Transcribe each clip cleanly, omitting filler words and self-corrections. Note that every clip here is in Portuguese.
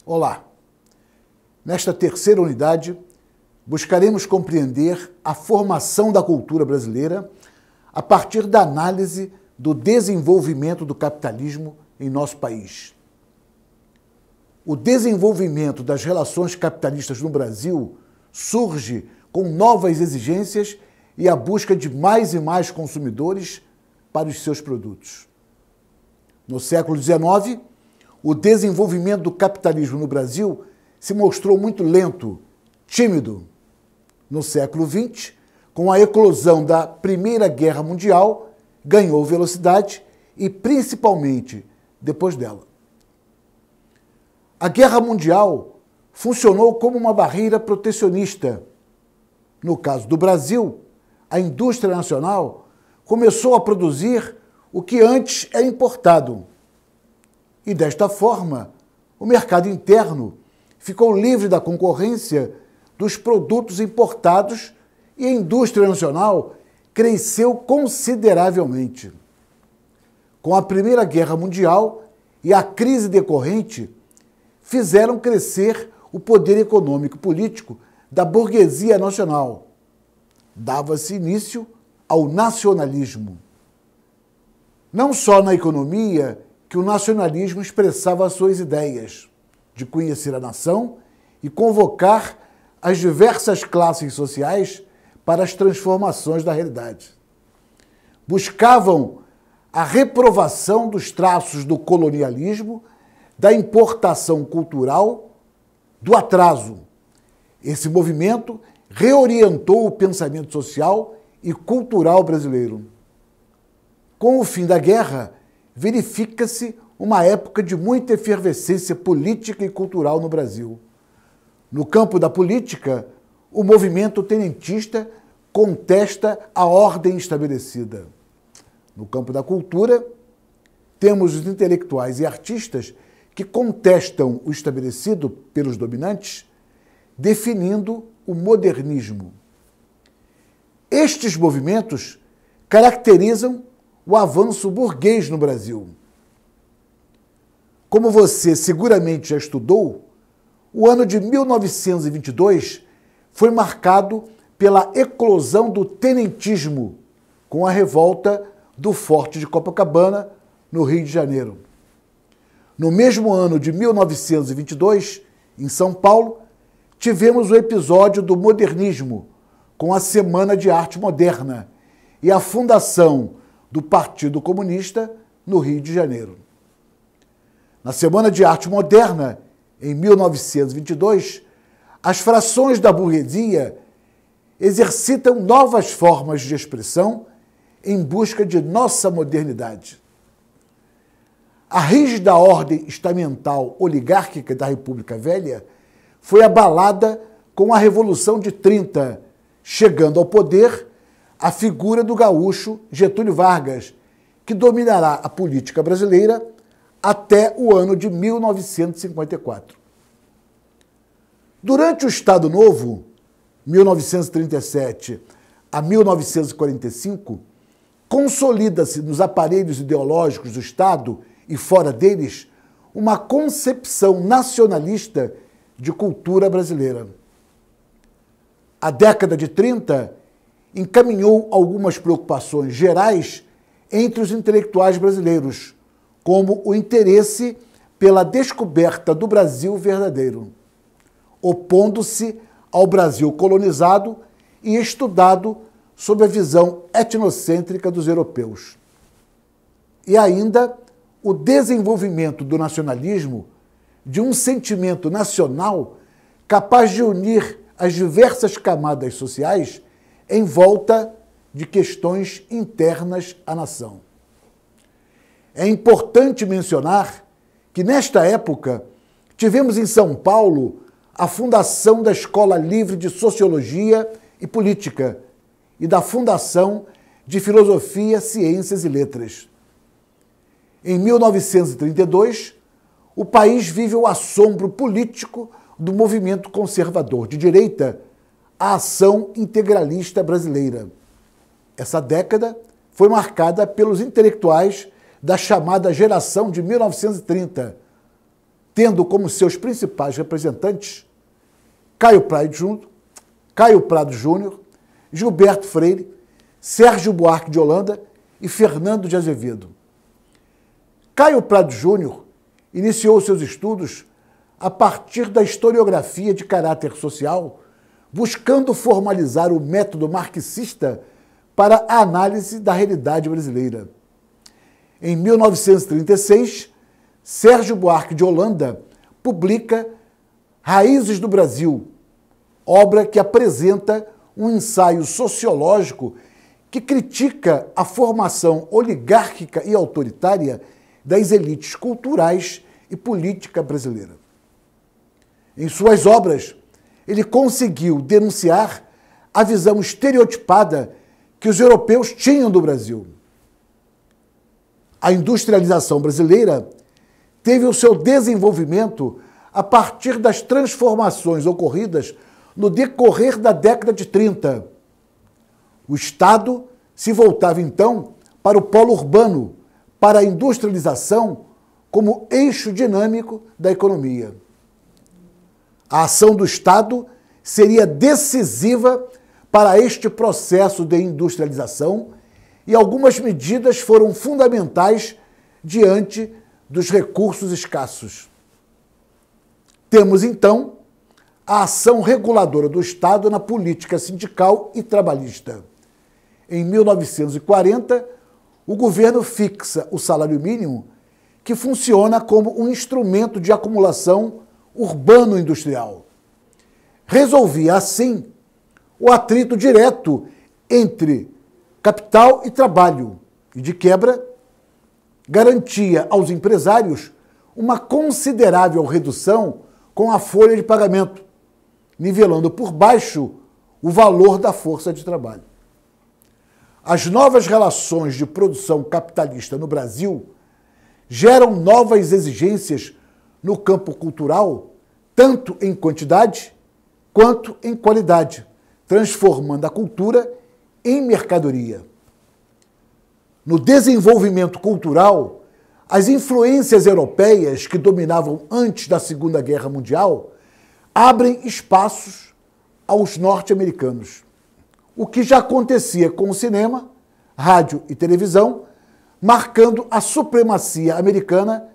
Olá! Nesta terceira unidade, buscaremos compreender a formação da cultura brasileira a partir da análise do desenvolvimento do capitalismo em nosso país. O desenvolvimento das relações capitalistas no Brasil surge com novas exigências e a busca de mais e mais consumidores para os seus produtos. No século XIX, o desenvolvimento do capitalismo no Brasil se mostrou muito lento, tímido. No século XX, com a eclosão da Primeira Guerra Mundial, ganhou velocidade e principalmente depois dela. A Guerra Mundial funcionou como uma barreira protecionista. No caso do Brasil, a indústria nacional começou a produzir o que antes era importado. E desta forma, o mercado interno ficou livre da concorrência dos produtos importados e a indústria nacional cresceu consideravelmente. Com a Primeira Guerra Mundial e a crise decorrente, fizeram crescer o poder econômico e político da burguesia nacional. Dava-se início ao nacionalismo. Não só na economia que o nacionalismo expressava as suas ideias de conhecer a nação e convocar as diversas classes sociais para as transformações da realidade. Buscavam a reprovação dos traços do colonialismo, da importação cultural, do atraso. Esse movimento reorientou o pensamento social e cultural brasileiro. Com o fim da guerra, verifica-se uma época de muita efervescência política e cultural no Brasil. No campo da política, o movimento tenentista contesta a ordem estabelecida. No campo da cultura, temos os intelectuais e artistas que contestam o estabelecido pelos dominantes, definindo o modernismo. Estes movimentos caracterizam o avanço burguês no Brasil. Como você seguramente já estudou, o ano de 1922 foi marcado pela eclosão do tenentismo, com a revolta do Forte de Copacabana, no Rio de Janeiro. No mesmo ano de 1922, em São Paulo, tivemos o episódio do modernismo, com a Semana de Arte Moderna e a fundação do Partido Comunista no Rio de Janeiro. Na Semana de Arte Moderna, em 1922, as frações da burguesia exercitam novas formas de expressão em busca de nossa modernidade. A rígida ordem estamental oligárquica da República Velha foi abalada com a Revolução de 30, chegando ao poder a figura do gaúcho Getúlio Vargas, que dominará a política brasileira até o ano de 1954. Durante o Estado Novo, 1937 a 1945, consolida-se nos aparelhos ideológicos do Estado e fora deles uma concepção nacionalista de cultura brasileira. A década de 30 encaminhou algumas preocupações gerais entre os intelectuais brasileiros, como o interesse pela descoberta do Brasil verdadeiro, opondo-se ao Brasil colonizado e estudado sob a visão etnocêntrica dos europeus. E ainda o desenvolvimento do nacionalismo, de um sentimento nacional capaz de unir as diversas camadas sociais em volta de questões internas à nação. É importante mencionar que, nesta época, tivemos em São Paulo a fundação da Escola Livre de Sociologia e Política e da Fundação de Filosofia, Ciências e Letras. Em 1932, o país vive o assombro político do movimento conservador de direita, a Ação Integralista Brasileira. Essa década foi marcada pelos intelectuais da chamada geração de 1930, tendo como seus principais representantes Caio Prado Júnior, Gilberto Freire, Sérgio Buarque de Holanda e Fernando de Azevedo. Caio Prado Júnior iniciou seus estudos a partir da historiografia de caráter social, buscando formalizar o método marxista para a análise da realidade brasileira. Em 1936, Sérgio Buarque de Holanda publica Raízes do Brasil, obra que apresenta um ensaio sociológico que critica a formação oligárquica e autoritária das elites culturais e política brasileira. Em suas obras, ele conseguiu denunciar a visão estereotipada que os europeus tinham do Brasil. A industrialização brasileira teve o seu desenvolvimento a partir das transformações ocorridas no decorrer da década de 30. O Estado se voltava, então, para o polo urbano, para a industrialização como eixo dinâmico da economia. A ação do Estado seria decisiva para este processo de industrialização e algumas medidas foram fundamentais diante dos recursos escassos. Temos, então, a ação reguladora do Estado na política sindical e trabalhista. Em 1940, o governo fixa o salário mínimo, que funciona como um instrumento de acumulação urbano-industrial. Resolvia, assim, o atrito direto entre capital e trabalho e, de quebra, garantia aos empresários uma considerável redução com a folha de pagamento, nivelando por baixo o valor da força de trabalho. As novas relações de produção capitalista no Brasil geram novas exigências no campo cultural, tanto em quantidade quanto em qualidade, transformando a cultura em mercadoria. No desenvolvimento cultural, as influências europeias que dominavam antes da Segunda Guerra Mundial abrem espaços aos norte-americanos, o que já acontecia com o cinema, rádio e televisão, marcando a supremacia americana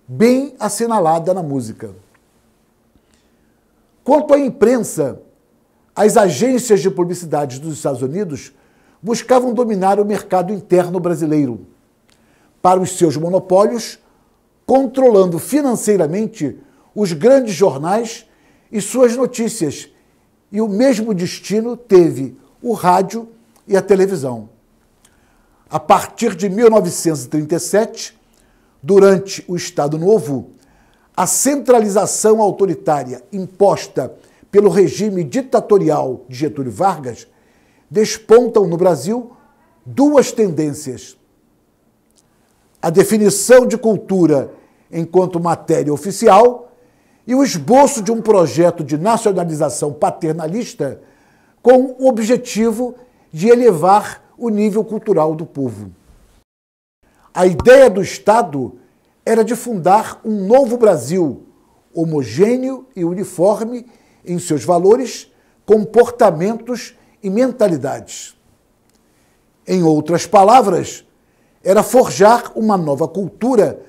bem assinalada na música. Quanto à imprensa, as agências de publicidade dos Estados Unidos buscavam dominar o mercado interno brasileiro para os seus monopólios, controlando financeiramente os grandes jornais e suas notícias, e o mesmo destino teve o rádio e a televisão. A partir de 1937, durante o Estado Novo, a centralização autoritária imposta pelo regime ditatorial de Getúlio Vargas despontam no Brasil duas tendências: a definição de cultura enquanto matéria oficial e o esboço de um projeto de nacionalização paternalista com o objetivo de elevar o nível cultural do povo. A ideia do Estado era de fundar um novo Brasil, homogêneo e uniforme em seus valores, comportamentos e mentalidades. Em outras palavras, era forjar uma nova cultura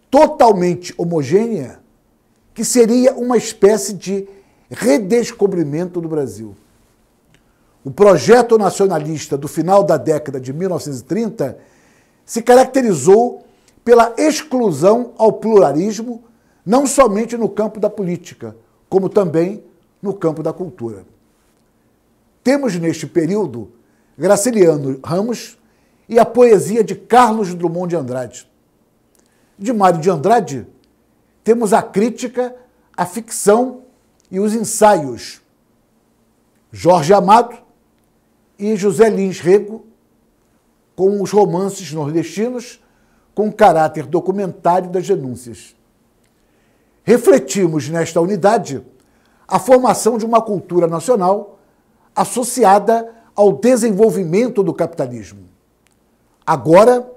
totalmente homogênea, que seria uma espécie de redescobrimento do Brasil. O projeto nacionalista do final da década de 1930 se caracterizou pela exclusão ao pluralismo, não somente no campo da política, como também no campo da cultura. Temos neste período Graciliano Ramos e a poesia de Carlos Drummond de Andrade. De Mário de Andrade, temos a crítica, a ficção e os ensaios. Jorge Amado e José Lins Rego, com os romances nordestinos, com caráter documentário das denúncias. Refletimos nesta unidade a formação de uma cultura nacional associada ao desenvolvimento do capitalismo. Agora,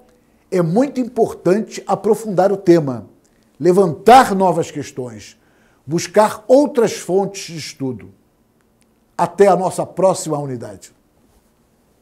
é muito importante aprofundar o tema, levantar novas questões, buscar outras fontes de estudo. Até a nossa próxima unidade.